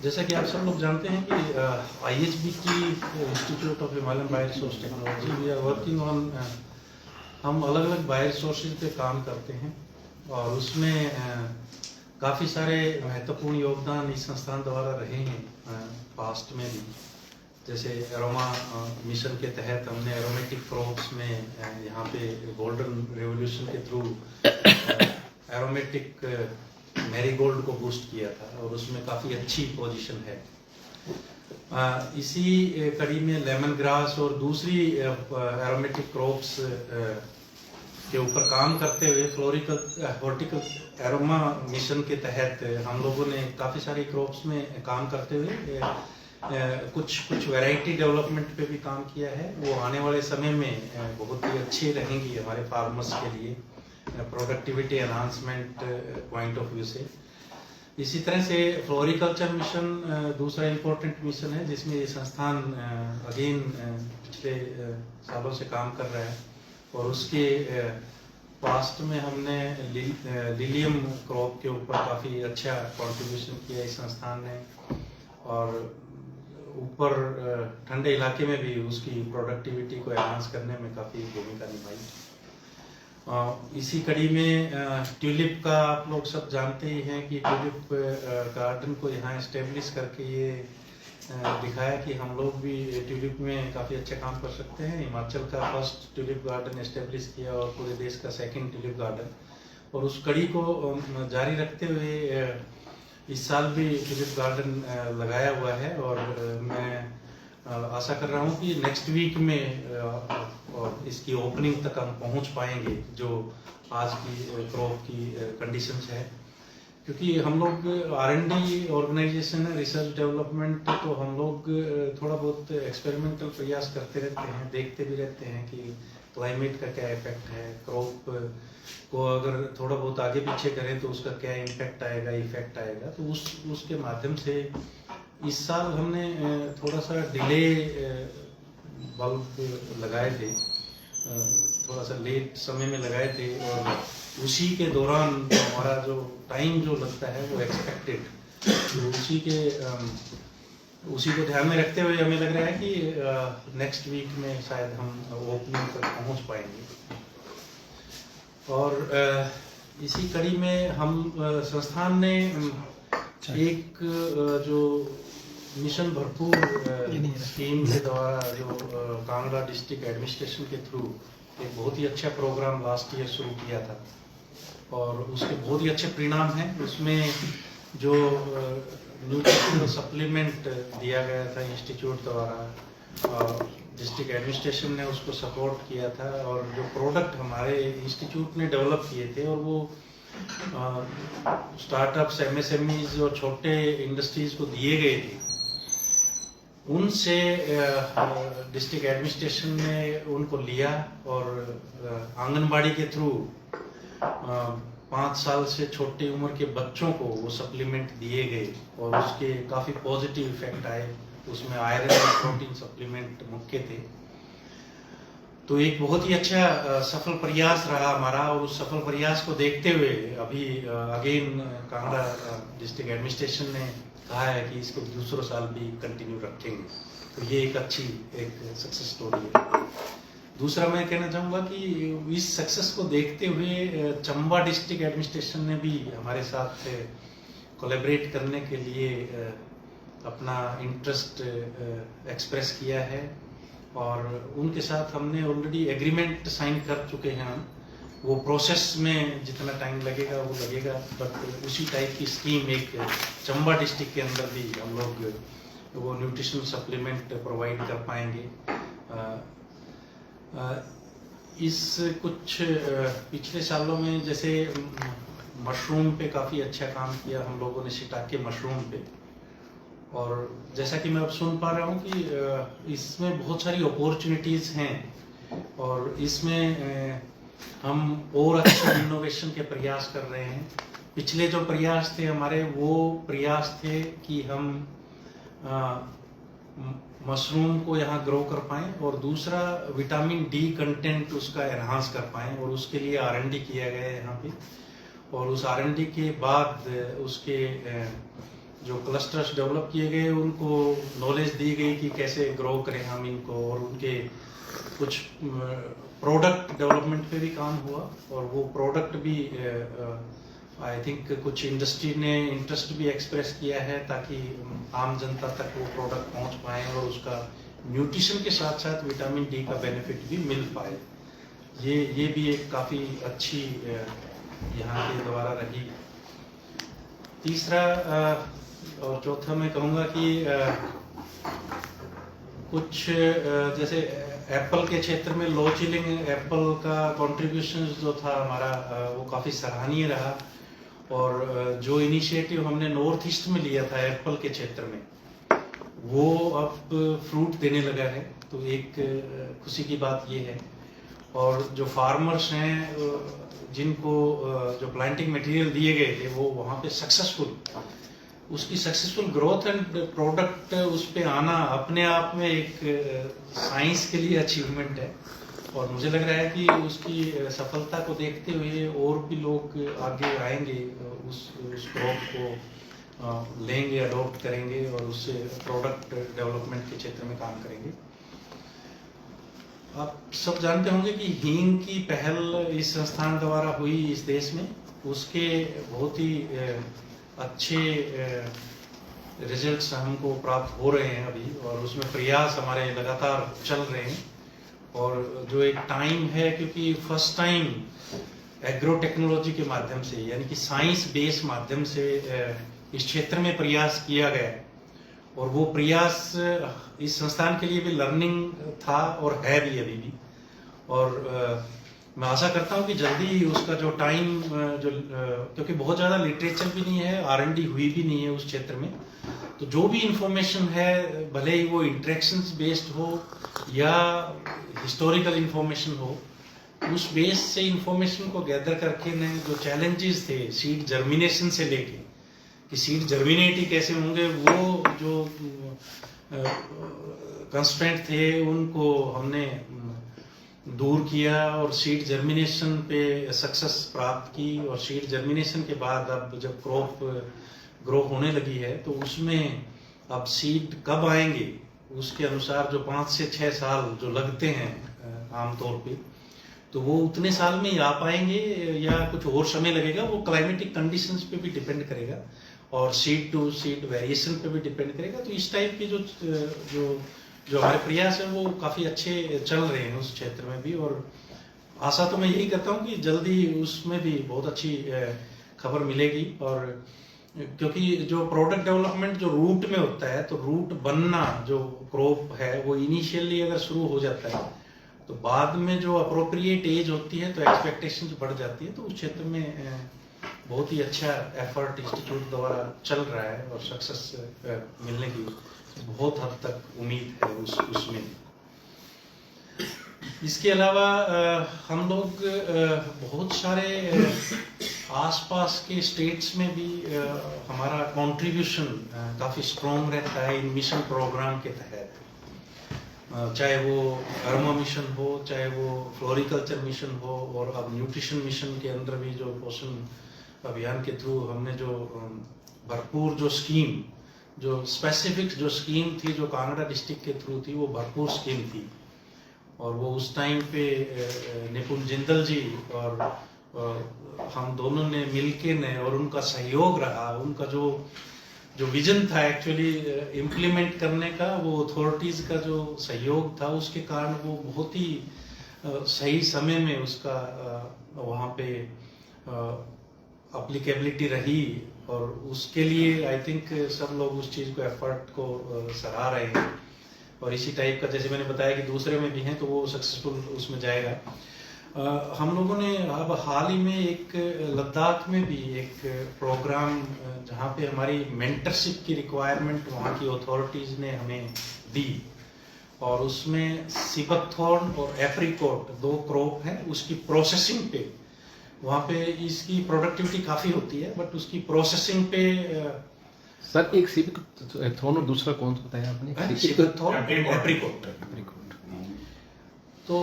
जैसा कि आप सब लोग जानते हैं कि IHBT institute of Himalayan bioresource technology we are working on, हम अलग अलग बायोरिसोर्सेज पे काम करते हैं और उसमें काफ़ी सारे महत्वपूर्ण योगदान इस संस्थान द्वारा रहे हैं पास्ट में भी। जैसे एरोमा मिशन के तहत हमने एरोमेटिक क्रॉप्स में यहाँ पे गोल्डन रेवोल्यूशन के थ्रू एरोमेटिक मैरीगोल्ड को बूस्ट किया था और उसमें काफ़ी अच्छी पोजीशन है। इसी कड़ी में लेमन ग्रास और दूसरी एरोमेटिक क्रॉप्स के ऊपर काम करते हुए हॉर्टिकल एरोमा मिशन के तहत हम लोगों ने काफ़ी सारी क्रॉप्स में काम करते हुए कुछ वैरायटी डेवलपमेंट पे भी काम किया है। वो आने वाले समय में बहुत ही अच्छी रहेंगी हमारे फार्मर्स के लिए productivity enhancement point of view से। इसी तरह से फ्लोरिकल्चर मिशन दूसरा इम्पोर्टेंट मिशन है जिसमें ये संस्थान अगेन पिछले सालों से काम कर रहा है और उसके पास्ट में हमने लिलियम क्रॉप के ऊपर काफ़ी अच्छा कंट्रीब्यूशन किया इस संस्थान ने और ऊपर ठंडे इलाके में भी उसकी प्रोडक्टिविटी को एनहांस करने में काफ़ी भूमिका निभाई। इसी कड़ी में ट्यूलिप का आप लोग सब जानते ही हैं कि ट्यूलिप गार्डन को यहाँ एस्टेब्लिश करके ये दिखाया कि हम लोग भी ट्यूलिप में काफ़ी अच्छा काम कर सकते हैं। हिमाचल का फर्स्ट ट्यूलिप गार्डन एस्टेब्लिश किया और पूरे देश का सेकंड ट्यूलिप गार्डन, और उस कड़ी को जारी रखते हुए इस साल भी ट्यूलिप गार्डन लगाया हुआ है और मैं आशा कर रहा हूँ कि नेक्स्ट वीक में और इसकी ओपनिंग तक हम पहुँच पाएंगे जो आज की क्रॉप की कंडीशंस है। क्योंकि हम लोग R&D ऑर्गेनाइजेशन है, रिसर्च डेवलपमेंट, तो हम लोग थोड़ा बहुत एक्सपेरिमेंटल प्रयास करते रहते हैं, देखते भी रहते हैं कि क्लाइमेट का क्या इफेक्ट है, क्रॉप को अगर थोड़ा बहुत आगे पीछे करें तो उसका क्या इम्पैक्ट आएगा, इफेक्ट आएगा। तो उसके माध्यम से इस साल हमने थोड़ा सा डिले बल्ब लगाए थे, थोड़ा सा लेट समय में लगाए थे और उसी के दौरान हमारा जो टाइम जो लगता है वो एक्सपेक्टेड, तो उसी को ध्यान में रखते हुए हमें लग रहा है कि नेक्स्ट वीक में शायद हम ओपनिंग तक पहुंच पाएंगे। और इसी कड़ी में हम संस्थान ने एक जो मिशन भरपूर स्कीम के द्वारा जो कांगड़ा डिस्ट्रिक्ट एडमिनिस्ट्रेशन के थ्रू एक बहुत ही अच्छा प्रोग्राम लास्ट ईयर शुरू किया था और उसके बहुत ही अच्छे परिणाम हैं। उसमें जो न्यूट्रिशनल सप्लीमेंट दिया गया था इंस्टीट्यूट द्वारा, डिस्ट्रिक्ट एडमिनिस्ट्रेशन ने उसको सपोर्ट किया था और जो प्रोडक्ट हमारे इंस्टीट्यूट ने डेवलप किए थे और वो स्टार्टअप्स, MSMEs और छोटे इंडस्ट्रीज को दिए गए थे, उनसे डिस्ट्रिक्ट एडमिनिस्ट्रेशन ने उनको लिया और आंगनबाड़ी के थ्रू 5 साल से छोटी उम्र के बच्चों को वो सप्लीमेंट दिए गए और उसके काफ़ी पॉजिटिव इफेक्ट आए। उसमें आयरन और प्रोटीन सप्लीमेंट मुख्य थे। तो एक बहुत ही अच्छा सफल प्रयास रहा हमारा और उस सफल प्रयास को देखते हुए अभी अगेन कांगड़ा डिस्ट्रिक्ट एडमिनिस्ट्रेशन ने कहा है कि इसको दूसरा साल भी कंटिन्यू रखेंगे। तो ये एक अच्छी सक्सेस स्टोरी है। दूसरा मैं कहना चाहूँगा कि इस सक्सेस को देखते हुए चंबा डिस्ट्रिक्ट एडमिनिस्ट्रेशन ने भी हमारे साथ कोलैबोरेट करने के लिए अपना इंटरेस्ट एक्सप्रेस किया है और उनके साथ हमने ऑलरेडी एग्रीमेंट साइन कर चुके हैं। हम वो प्रोसेस में जितना टाइम लगेगा वो लगेगा, बट उसी टाइप की स्कीम एक चंबा डिस्ट्रिक्ट के अंदर भी हम लोग वो न्यूट्रिशनल सप्लीमेंट प्रोवाइड कर पाएंगे। इस कुछ पिछले सालों में जैसे मशरूम पे काफ़ी अच्छा काम किया हम लोगों ने, शिटाके मशरूम पे, और जैसा कि मैं अब सुन पा रहा हूँ कि इसमें बहुत सारी अपॉर्चुनिटीज़ हैं और इसमें हम और अच्छे इनोवेशन के प्रयास कर रहे हैं। पिछले जो प्रयास थे हमारे वो प्रयास थे कि हम मशरूम को यहाँ ग्रो कर पाएँ और दूसरा विटामिन D कंटेंट उसका एनहांस कर पाएँ और उसके लिए R&D किया गया है यहाँ पे। और उस R&D के बाद उसके जो क्लस्टर्स डेवलप किए गए उनको नॉलेज दी गई कि कैसे ग्रो करें हम इनको, और उनके कुछ प्रोडक्ट डेवलपमेंट पे भी काम हुआ, और वो प्रोडक्ट भी आई थिंक कुछ इंडस्ट्री ने इंटरेस्ट भी एक्सप्रेस किया है ताकि आम जनता तक वो प्रोडक्ट पहुंच पाए और उसका न्यूट्रिशन के साथ साथ विटामिन डी का बेनिफिट भी मिल पाए। ये भी एक काफ़ी अच्छी यहाँ के द्वारा रही। तीसरा और चौथा मैं कहूँगा कि कुछ जैसे एप्पल के क्षेत्र में लो चिलिंग एप्पल का कंट्रीब्यूशन जो था हमारा वो काफ़ी सराहनीय रहा, और जो इनिशिएटिव हमने नॉर्थ ईस्ट में लिया था एप्पल के क्षेत्र में वो अब फ्रूट देने लगा है, तो एक खुशी की बात ये है। और जो फार्मर्स हैं जिनको जो प्लांटिंग मटेरियल दिए गए थे वो वहाँ पे उसकी सक्सेसफुल ग्रोथ एंड प्रोडक्ट उस पे आना अपने आप में एक साइंस के लिए अचीवमेंट है, और मुझे लग रहा है कि उसकी सफलता को देखते हुए और भी लोग आगे आएंगे, उस क्रॉप को लेंगे, अडॉप्ट करेंगे और उससे प्रोडक्ट डेवलपमेंट के क्षेत्र में काम करेंगे। आप सब जानते होंगे कि हींग की पहल इस संस्थान द्वारा हुई इस देश में, उसके बहुत ही अच्छे रिजल्ट्स हमको प्राप्त हो रहे हैं अभी, और उसमें प्रयास हमारे लगातार चल रहे हैं। और जो एक टाइम है, क्योंकि फर्स्ट टाइम एग्रो टेक्नोलॉजी के माध्यम से यानी कि साइंस बेस्ड माध्यम से इस क्षेत्र में प्रयास किया गया, और वो प्रयास इस संस्थान के लिए भी लर्निंग था और है भी अभी भी। और मैं आशा करता हूँ कि जल्दी उसका जो टाइम क्योंकि बहुत ज़्यादा लिटरेचर भी नहीं है, R&D हुई भी नहीं है उस क्षेत्र में, तो जो भी इंफॉर्मेशन है भले ही वो इंटरेक्शंस बेस्ड हो या हिस्टोरिकल इंफॉर्मेशन हो, उस बेस से इंफॉर्मेशन को गैदर करके ने जो चैलेंजेस थे सीड जर्मिनेशन से लेके कि सीड जर्मिनेट ही कैसे होंगे, वो जो कंस्ट्रेंट थे उनको हमने दूर किया और सीड जर्मिनेशन पे सक्सेस प्राप्त की। और सीड जर्मिनेशन के बाद अब जब क्रॉप ग्रो होने लगी है तो उसमें अब सीड कब आएंगे उसके अनुसार जो 5 से 6 साल जो लगते हैं आमतौर पे, तो वो उतने साल में ही आ पाएंगे या कुछ और समय लगेगा, वो क्लाइमेटिक कंडीशंस पे भी डिपेंड करेगा और सीड टू सीड वेरिएशन पे भी डिपेंड करेगा। तो इस टाइप की जो हमारे प्रयास है वो काफ़ी अच्छे चल रहे हैं उस क्षेत्र में भी, और आशा तो मैं यही करता हूँ कि जल्दी उसमें भी बहुत अच्छी खबर मिलेगी। और क्योंकि जो प्रोडक्ट डेवलपमेंट जो रूट में होता है, तो रूट बनना जो क्रॉप है वो इनिशियली अगर शुरू हो जाता है तो बाद में जो अप्रोप्रिएट एज होती है तो एक्सपेक्टेशंस बढ़ जाती है। तो उस क्षेत्र में बहुत ही अच्छा एफर्ट इंस्टीट्यूट द्वारा चल रहा है और सक्सेस मिलने की बहुत हद तक उम्मीद है उसमें। इसके अलावा हम लोग बहुत सारे आसपास के स्टेट्स में भी हमारा कंट्रीब्यूशन काफ़ी स्ट्रॉन्ग रहता है इन मिशन प्रोग्राम के तहत, चाहे वो अरमा मिशन हो, चाहे वो फ्लोरिकल्चर मिशन हो, और अब न्यूट्रिशन मिशन के अंदर भी जो पोषण अभियान के थ्रू हमने जो भरपूर जो स्कीम जो स्पेसिफिक जो स्कीम थी जो कांगड़ा डिस्ट्रिक्ट के थ्रू थी वो भरपूर स्कीम थी, और वो उस टाइम पे निपुण जिंदल जी और हम दोनों ने मिलके ने और उनका सहयोग रहा, उनका जो विजन था एक्चुअली इम्प्लीमेंट करने का, वो अथॉरिटीज का जो सहयोग था उसके कारण वो बहुत ही सही समय में उसका वहाँ पे अप्लीकेबिलिटी रही, और उसके लिए आई थिंक सब लोग उस चीज़ को एफर्ट को सराह रहे हैं। और इसी टाइप का जैसे मैंने बताया कि दूसरे में भी हैं तो वो सक्सेसफुल उसमें जाएगा। हम लोगों ने अब हाल ही में एक लद्दाख में भी एक प्रोग्राम जहाँ पे हमारी मेंटरशिप की रिक्वायरमेंट वहाँ की अथॉरिटीज़ ने हमें दी, और उसमें सिबकथॉर्न और एप्रिकॉट 2 क्रॉप हैं, उसकी प्रोसेसिंग पे वहाँ पे इसकी प्रोडक्टिविटी काफ़ी होती है, बट उसकी प्रोसेसिंग पे सर एक सिबकथॉर्न और दूसरा कौन सा बताया आपने? सिबकथॉर्न एप्रिकॉट। तो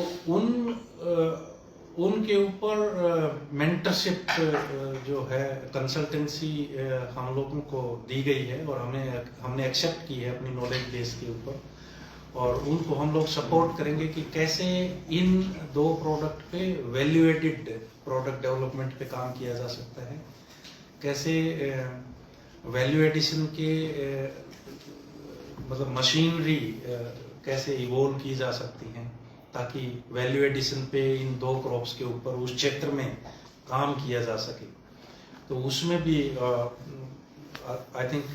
उनके ऊपर मेंटरशिप जो है कंसल्टेंसी हम लोगों को दी गई है और हमने एक्सेप्ट की है अपनी नॉलेज बेस के ऊपर, और उनको हम लोग सपोर्ट करेंगे कि कैसे इन दो प्रोडक्ट पे वैल्यू एडिड प्रोडक्ट डेवलपमेंट पे काम किया जा सकता है, कैसे वैल्यू एडिशन के मतलब मशीनरी कैसे इवोल्व की जा सकती हैं ताकि वैल्यू एडिशन पे इन दो क्रॉप्स के ऊपर उस क्षेत्र में काम किया जा सके। तो उसमें भी I think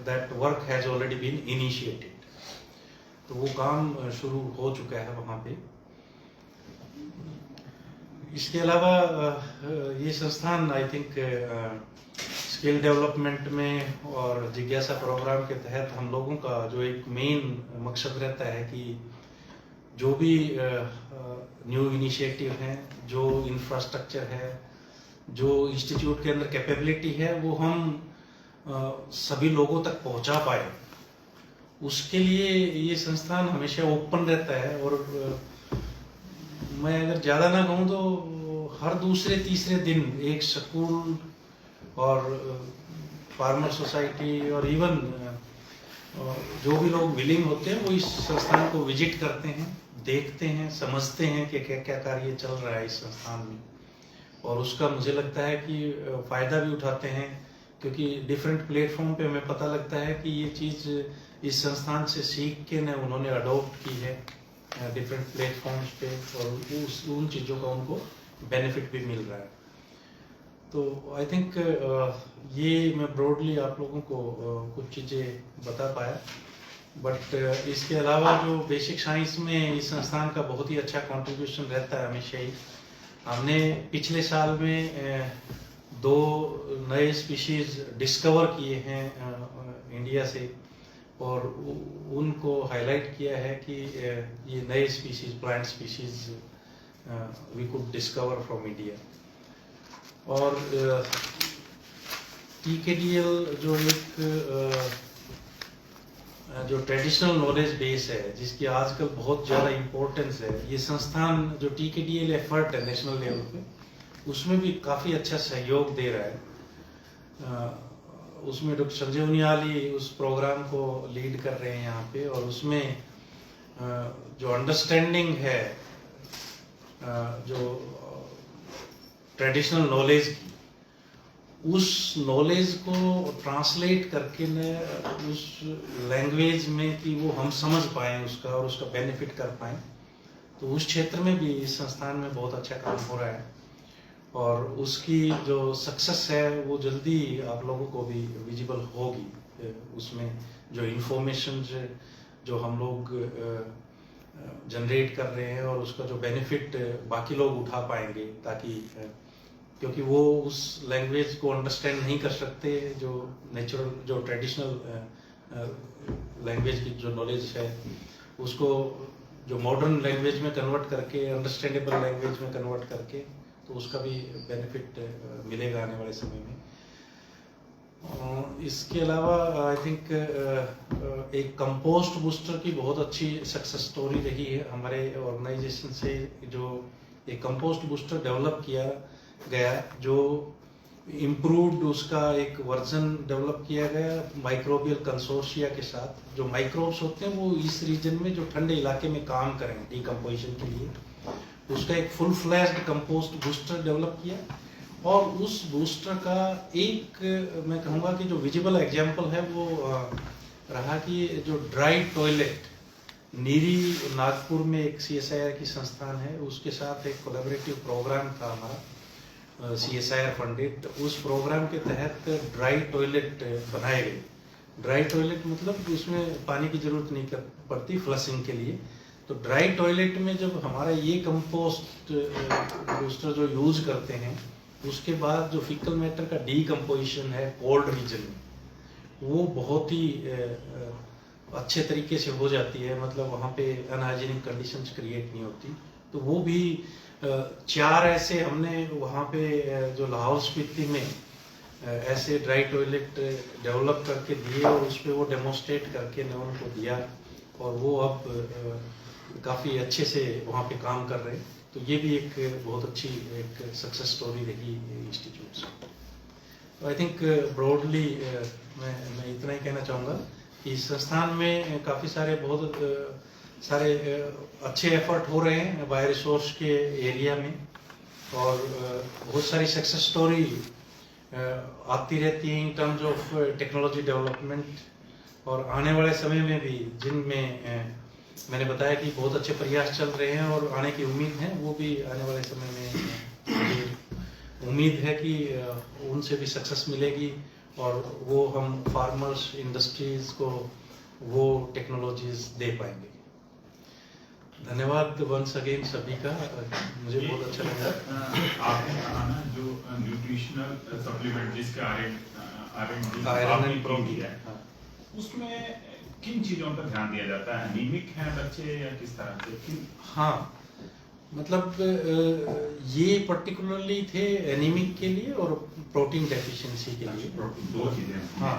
that work has already been initiated, तो वो काम शुरू हो चुका है वहाँ पे। इसके अलावा ये संस्थान आई थिंक स्किल डेवलपमेंट में और जिज्ञासा प्रोग्राम के तहत हम लोगों का जो एक मेन मकसद रहता है कि जो भी न्यू इनिशिएटिव हैं, जो इंफ्रास्ट्रक्चर है, जो इंस्टीट्यूट के अंदर कैपेबिलिटी है, वो हम सभी लोगों तक पहुंचा पाए, उसके लिए ये संस्थान हमेशा ओपन रहता है। और मैं अगर ज़्यादा ना कहूँ तो हर दूसरे तीसरे दिन एक स्कूल और फार्मर सोसाइटी और इवन जो भी लोग विलिंग होते हैं वो इस संस्थान को विजिट करते हैं, देखते हैं, समझते हैं कि क्या क्या कार्य चल रहा है इस संस्थान में, और उसका मुझे लगता है कि फ़ायदा भी उठाते हैं, क्योंकि डिफरेंट प्लेटफॉर्म पे हमें पता लगता है कि ये चीज़ इस संस्थान से सीख के न उन्होंने अडॉप्ट की है डिफरेंट प्लेटफॉर्म्स पे, और उन चीज़ों का उनको बेनिफिट भी मिल रहा है। तो आई थिंक ये मैं ब्रॉडली आप लोगों को कुछ चीज़ें बता पाया, बट इसके अलावा जो बेसिक साइंस में इस संस्थान का बहुत ही अच्छा कंट्रीब्यूशन रहता है हमेशा ही। हमने पिछले साल में 2 नए स्पीशीज डिस्कवर किए हैं इंडिया से, और उनको हाईलाइट किया है कि ये नए species, plant species we could discover from India. और TKDL जो एक जो ट्रेडिशनल नॉलेज बेस है, जिसकी आजकल बहुत ज़्यादा इम्पोर्टेंस है, ये संस्थान जो TKDL एफर्ट है नेशनल लेवल पे, उसमें भी काफ़ी अच्छा सहयोग दे रहा है। उसमें डॉक्टर संजय उनियाली उस प्रोग्राम को लीड कर रहे हैं यहाँ पे, और उसमें जो अंडरस्टैंडिंग है जो ट्रेडिशनल नॉलेज की, उस नॉलेज को ट्रांसलेट करके न उस लैंग्वेज में कि वो हम समझ पाएँ उसका और उसका बेनिफिट कर पाएँ, तो उस क्षेत्र में भी इस संस्थान में बहुत अच्छा काम हो रहा है। और उसकी जो सक्सेस है वो जल्दी आप लोगों को भी विजिबल होगी। उसमें जो इंफॉर्मेशन जो हम लोग जनरेट कर रहे हैं और उसका जो बेनिफिट बाकी लोग उठा पाएंगे, ताकि क्योंकि वो उस लैंग्वेज को अंडरस्टैंड नहीं कर सकते जो नेचुरल, जो ट्रेडिशनल लैंग्वेज की जो नॉलेज है, उसको जो मॉडर्न लैंग्वेज में कन्वर्ट करके, अंडरस्टैंडेबल लैंग्वेज में कन्वर्ट करके, तो उसका भी बेनिफिट मिलेगा आने वाले समय में। इसके अलावा आई थिंक एक कंपोस्ट बूस्टर की बहुत अच्छी सक्सेस स्टोरी रही है हमारे ऑर्गेनाइजेशन से, जो एक कंपोस्ट बूस्टर डेवलप किया गया, जो इम्प्रूव्ड उसका एक वर्जन डेवलप किया गया माइक्रोबियल कंसोर्शिया के साथ। जो माइक्रोब्स होते हैं वो इस रीजन में जो ठंडे इलाके में काम करें डिकम्पोजिशन के लिए, उसका एक full flashed compost booster develop किया। और उस बूस्टर का एक मैं कहूँगा कि जो विजिबल एग्जाम्पल है वो रहा कि जो ड्राई टॉयलेट नीरी नागपुर में एक CSIR की संस्थान है, उसके साथ एक कोलैबोरेटिव प्रोग्राम था हमारा CSIR फंडेड। उस प्रोग्राम के तहत ड्राई टॉयलेट बनाए गए। ड्राई टॉयलेट मतलब उसमें पानी की जरूरत नहीं पड़ती फ्लशिंग के लिए। तो ड्राई टॉयलेट में जब हमारा ये कंपोस्ट बूस्टर जो यूज करते हैं, उसके बाद जो फिकल मैटर का डीकम्पोजिशन है कोल्ड रीजन में, वो बहुत ही अच्छे तरीके से हो जाती है। मतलब वहाँ पे अनहाइजीनिक कंडीशंस क्रिएट नहीं होती। तो वो भी 4 ऐसे हमने वहाँ पे जो लाहौल स्पीति में ऐसे ड्राई टॉयलेट डेवलप करके दिए, और उस पर वो डेमोन्स्ट्रेट करके ने उनको दिया, और वो अब काफ़ी अच्छे से वहाँ पे काम कर रहे हैं। तो ये भी एक बहुत अच्छी एक सक्सेस स्टोरी रही इंस्टीट्यूट से। तो आई थिंक ब्रॉडली मैं इतना ही कहना चाहूँगा कि संस्थान में काफ़ी सारे बहुत सारे अच्छे एफर्ट हो रहे हैं बायो रिसोर्स के एरिया में, और बहुत सारी सक्सेस स्टोरी आती रहती हैं in terms of technology development, और आने वाले समय में भी जिनमें मैंने बताया कि बहुत अच्छे प्रयास चल रहे हैं और आने की उम्मीद है, वो भी आने वाले समय में मुझे उम्मीद है कि उनसे भी सक्सेस मिलेगी और वो हम फार्मर्स इंडस्ट्रीज को वो टेक्नोलॉजीज दे पाएंगे। धन्यवाद वंस अगेन सभी का, मुझे बहुत अच्छा लगा। आपने कहा ना जो न्यूट्रिशनल सप्लीमेंट जिसका आयरन एंड प्रोटीन है, उसमें किन चीजों पर ध्यान दिया जाता है? एनीमिक हैं बच्चे या किस तरह से? हाँ, मतलब ये पर्टिकुलरली थे एनीमिक के लिए और प्रोटीन डेफिशिएंसी के लिए। दो चीजें। हाँ,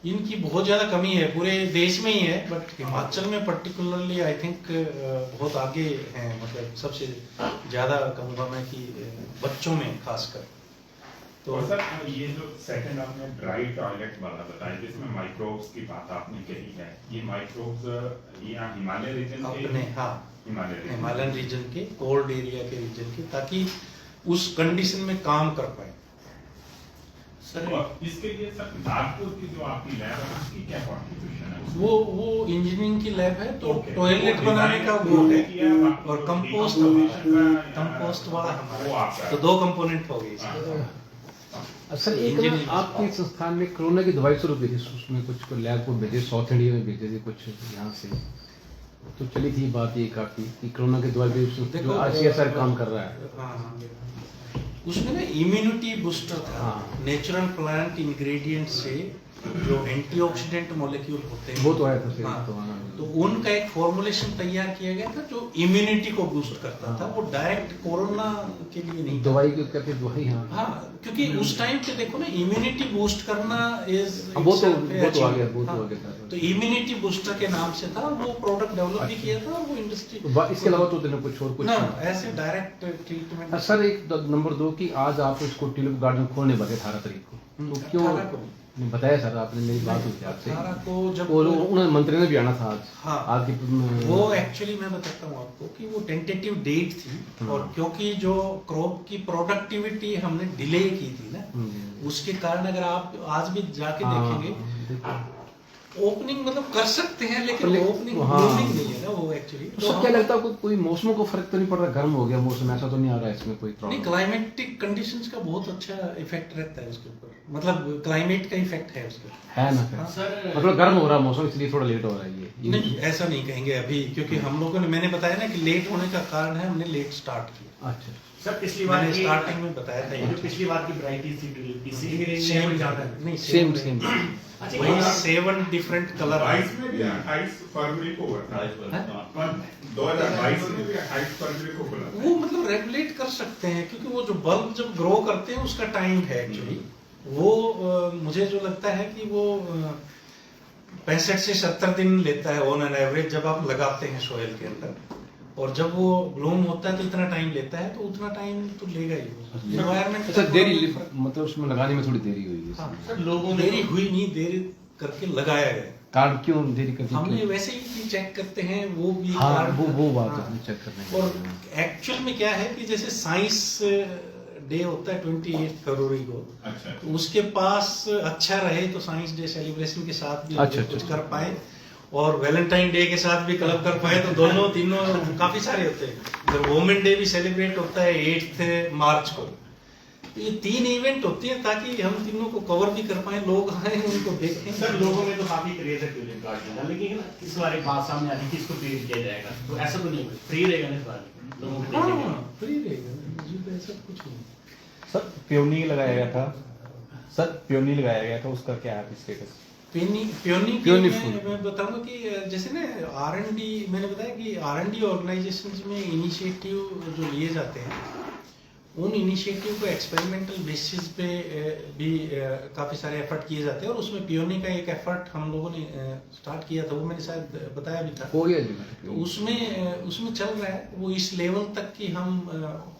इनकी बहुत ज़्यादा कमी है, पूरे देश में ही है, बट हिमाचल में पर्टिकुलरली आई थिंक बहुत आगे हैं, मतलब सबसे ज़्यादा कहूँगा मैं कि बच्चों में खासकर। तो सर ये जो सेकंड आपने ड्राई टॉयलेट वाला बताया जिसमें माइक्रोब्स की बात आपने कही है, ये माइक्रोब्स यहाँ हिमालय रीजन के अपने, हाँ, हिमालयन रीजन के, कोल्ड एरिया के रीजन के, ताकि उस कंडीशन में काम कर पाए। सर इसके लिए सर नागपुर की जो आपकी लैब है उसकी क्या कॉन्ट्रिब्यूशन है? वो इंजीनियरिंग की लैब है, तो टॉयलेट बनाने का वो है, और कंपोस्ट वाला हमारा, तो दो कंपोनेंट हो गए इसके। सर एक ना आपके संस्थान में कोरोना की दवाई शुरू की थी, उसमें कुछ लैब को भेजे, साउथ इंडिया में भेजे थे कुछ यहाँ से, तो चली थी बात ये काफी कि कोरोना की दवाई भी जो ICSR काम कर रहा है। हाँ, उसमें ना इम्यूनिटी बूस्टर था, नेचुरल प्लांट इंग्रेडिएंट से जो एंटीऑक्सीडेंट मॉलिक्यूल होते हैं वो तो आया था। हाँ, तो उनका एक फॉर्मुलेशन तैयार किया गया था जो इम्यूनिटी को बूस्ट करता था, वो डायरेक्ट कोरोना के लिए नहीं, दवाई को कहते दवाई। हाँ, क्योंकि उस टाइम पे देखो ना, इम्यूनिटी बूस्ट करना इज वो तो आ गया। तो इम्यूनिटी बूस्टर के नाम से था, वो प्रोडक्ट डेवलप भी किया था, वो इंडस्ट्री। इसके अलावा तो देना कुछ और कुछ ना, ऐसे डायरेक्ट ट्रीटमेंट। सर एक नंबर 2 की आज आप इसको ट्यूलिप गार्डन खोलने वाले 18 तारीख को, तो क्यों बताया सर आपने? मेरी बात हुई थी आपसे, 18 को जब उन्होंने मंत्री ने भी आना था आज। हाँ, आज की वो एक्चुअली मैं बताता हूँ आपको कि वो टेंटेटिव डेट थी, और क्योंकि जो क्रॉप की प्रोडक्टिविटी हमने डिले की थी ना, उसके कारण अगर आप आज भी जाके देखेंगे ओपनिंग मतलब कर सकते हैं, लेकिन ओपनिंग नहीं है ना वो एक्चुअली। तो क्या लगता है कोई मौसमों को फर्क तो नहीं पड़ रहा? गर्म हो गया मौसम, ऐसा तो नहीं आ रहा है इसमें कोई प्रॉब्लम? नहीं, क्लाइमेटिक कंडीशंस का बहुत अच्छा इफेक्ट रहता है उसके ऊपर, मतलब क्लाइमेट का इफेक्ट है उसके ऊपर, है ना सर? मतलब गर्म हो रहा है मौसम इसलिए थोड़ा लेट हो रहा है ये? नहीं, ऐसा नहीं कहेंगे अभी, क्योंकि हम लोगों ने, मैंने बताया ना कि लेट होने का कारण है हमने लेट स्टार्ट किया। अच्छा सर, पिछली बार मैंने स्टार्टिंग में बताया था, जो पिछली बार की वैरायटी थी सेम नहीं, सेम वही 7 डिफरेंट कलर। 22 में भी 28 फरवरी को हुआ था, 2022 में भी 28 फरवरी को बोला। वो मतलब रेगुलेट कर सकते हैं, क्योंकि वो जो बल्ब जब ग्रो करते हैं उसका टाइम है एक्चुअली। वो मुझे जो लगता है कि वो 65 से 70 दिन लेता है ऑन एन एवरेज, जब आप लगाते हैं सोयल के अंदर, और जब वो ब्लूम होता है तो इतना टाइम लेता है, तो उतना टाइम तो लेगा ही एनवायरनमेंट। अच्छा, देरी मतलब उसमें लगाने में थोड़ी देरी हुई है? हाँ, सर लोगों ने देरी हुई नहीं, देरी करके लगाया गया। कार्ड क्यों देरी करते? हमने वैसे ही चेक करते हैं, वो भी हाँ, वो बात है चेक करने की। और एक्चुअल में क्या है कि जैसे साइंस डे होता है 28 फरवरी को, अच्छा, तो उसके पास अच्छा रहे तो साइंस डे सेलिब्रेशन के साथ भी कुछ कर पाए, और वैलेंटाइन डे के साथ भी क्लब कर पाए, तो दोनों तीनों काफी सारे होते हैं। जब वुमेन डे भी सेलिब्रेट होता है 8 मार्च को, तो ये 3 इवेंट होते हैं ताकि हम तीनों को कवर भी कर पाए, लोग आए उनको देखें। सर लोगों में तो काफी क्रेज है ट्यूलिप गार्डन का, लेकिन इस बार एक बात सामने आ रही है कि इसको पेड़ किया जाएगा, तो ऐसा तो नहीं होगा, फ्री रहेगा इस बार लोगों को देखेंगे? फ्री रहेगा जी, ऐसा कुछ नहीं। सर प्योनी लगाया गया था, लगाया गया था, उसका क्या है स्टेटस? प्योनी मैं बताऊंगा कि जैसे ना R&D, मैंने बताया कि R&D ऑर्गेनाइजेशंस में इनिशिएटिव जो लिए जाते हैं, उन इनिशिएटिव को एक्सपेरिमेंटल बेसिस पे भी काफ़ी सारे एफर्ट किए जाते हैं, और उसमें पियोनी का एक एफर्ट हम लोगों ने स्टार्ट किया था, वो मैंने शायद बताया भी था। हो गया जी। तो उसमें चल रहा है, वो इस लेवल तक कि हम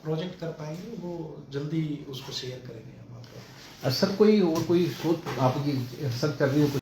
प्रोजेक्ट कर पाएंगे, वो जल्दी उसको शेयर करेंगे हम आपको। सर कोई और कोई शोध आपकी सर चल रही है?